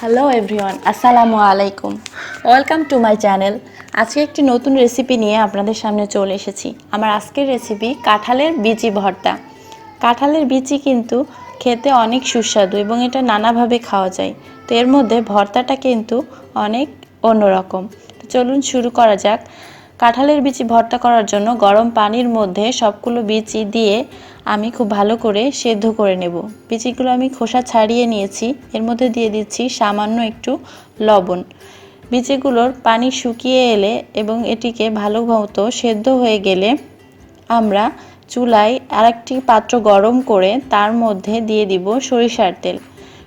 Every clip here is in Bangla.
হ্যালো এভরিওয়ান, আসসালামু আলাইকুম। Welcome to my channel. আজকে একটি নতুন রেসিপি নিয়ে আপনাদের সামনে চলে এসেছি। আমার আজকের রেসিপি কাঁঠালের বিচি ভর্তা। কাঁঠালের বিচি কিন্তু খেতে অনেক সুস্বাদু এবং এটা নানাভাবে খাওয়া যায়। তো এর মধ্যে ভর্তাটা কিন্তু অনেক অন্যরকম। তো চলুন শুরু করা যাক। কাঁঠালের বিচি ভর্তা করার জন্য গরম পানির মধ্যে সবগুলো বিচি দিয়ে আমি খুব ভালো করে সেদ্ধ করে নেব। বিচিগুলো আমি খোসা ছাড়িয়ে নিয়েছি। এর মধ্যে দিয়ে দিচ্ছি সামান্য একটু লবণ। বিচিগুলোর পানি শুকিয়ে এলে এবং এটিকে ভালো মতো সেদ্ধ হয়ে গেলে আমরা চুলায় আরেকটি পাত্র গরম করে তার মধ্যে দিয়ে দিব সরিষার তেল।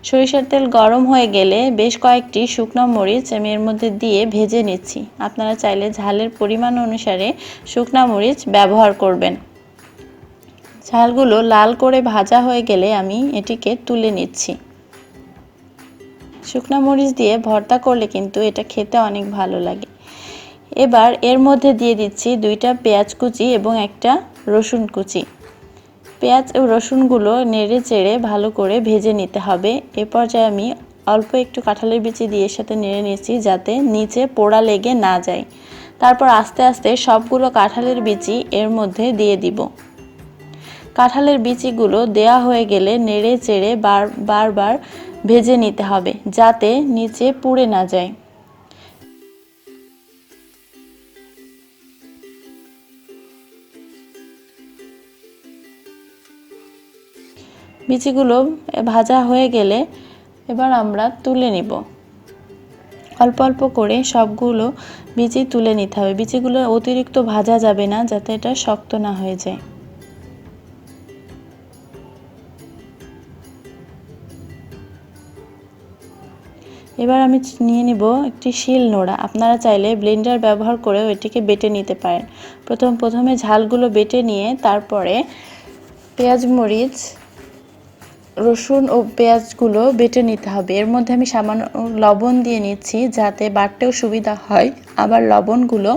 সরিষার তেল গরম হয়ে গেলে বেশ কয়েকটি শুকনো মরিচ আমি এর মধ্যে দিয়ে ভেজে নিচ্ছি। আপনারা চাইলে ঝালের পরিমাণ অনুসারে শুকনো মরিচ ব্যবহার করবেন। ঝালগুলো লাল করে ভাজা হয়ে গেলে আমি এটিকে তুলে নিচ্ছি। শুকনো মরিচ দিয়ে ভর্তা করলে কিন্তু এটা খেতে অনেক ভালো লাগে। এবার এর মধ্যে দিয়ে দিচ্ছি 2টা পেঁয়াজ কুচি এবং একটা রসুন কুচি। পেঁয়াজ ও রসুনগুলো নেড়ে চেড়ে ভালো করে ভেজে নিতে হবে। এ পর্যায়ে আমি অল্প একটু কাঁঠালের বিচি দিয়ে এর সাথে নেড়ে নিচ্ছি যাতে নিচে পোড়া লেগে না যায়। তারপর আস্তে আস্তে সবগুলো কাঁঠালের বিচি এর মধ্যে দিয়ে দিব। কাঁঠালের বিচিগুলো দেয়া হয়ে গেলে নেড়ে চেড়ে বারবার ভেজে নিতে হবে যাতে নিচে পুড়ে না যায়। বিচিগুলো ভাজা হয়ে গেলে এবার আমরা তুলে নিব। অল্প অল্প করে সবগুলো বিচি তুলে নিতে হবে। বিচিগুলো অতিরিক্ত ভাজা যাবে না যাতে এটা শক্ত না হয়ে যায়। এবার আমি নিয়ে নিব একটি শিল নোড়া। আপনারা চাইলে ব্লেন্ডার ব্যবহার করেও এটিকে বেটে নিতে পারেন। প্রথমে ঝালগুলো বেটে নিয়ে তারপরে পেঁয়াজ মরিচ রসুন ও পেঁয়াজগুলো বেটে নিতে হবে। এর মধ্যে আমি সামান্য লবণ দিয়ে নিচ্ছি যাতে বাটতেও সুবিধা হয়, আবার লবণগুলো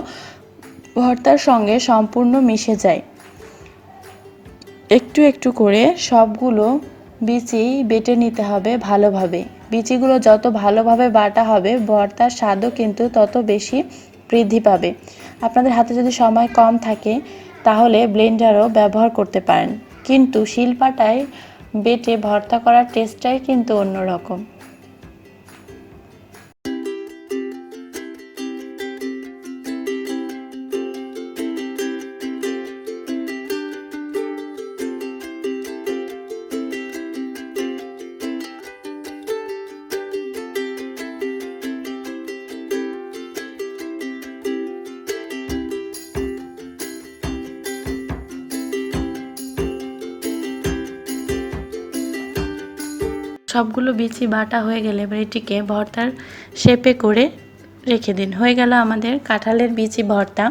ভর্তার সঙ্গে সম্পূর্ণ মিশে যায়। একটু একটু করে সবগুলো বিচি বেটে নিতে হবে ভালোভাবে। বিচিগুলো যত ভালোভাবে বাটা হবে ভর্তার স্বাদও কিন্তু তত বেশি বৃদ্ধি পাবে। আপনাদের হাতে যদি সময় কম থাকে তাহলে ব্লেন্ডারও ব্যবহার করতে পারেন, কিন্তু শিলপাটায় বেটে ভর্তা করার টেস্টটাই কিন্তু অন্যরকম। সবগুলো বিচি বাটা হয়ে গেলে এবার এটিকে ভর্তার শেপে করে রেখে দিন। হয়ে গেল আমাদের কাঁঠালের বিচি ভর্তা।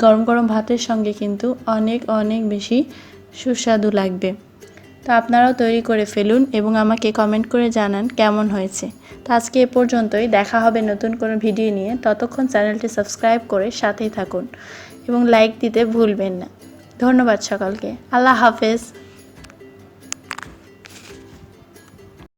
গরম গরম ভাতের সঙ্গে কিন্তু অনেক অনেক বেশি সুস্বাদু লাগবে। তো আপনারাও তৈরি করে ফেলুন এবং আমাকে কমেন্ট করে জানান কেমন হয়েছে। তো আজকে এ পর্যন্তই, দেখা হবে নতুন কোনো ভিডিও নিয়ে। ততক্ষণ চ্যানেলটি সাবস্ক্রাইব করে সাথেই থাকুন এবং লাইক দিতে ভুলবেন না। ধন্যবাদ সকলকে। আল্লাহ হাফেজ।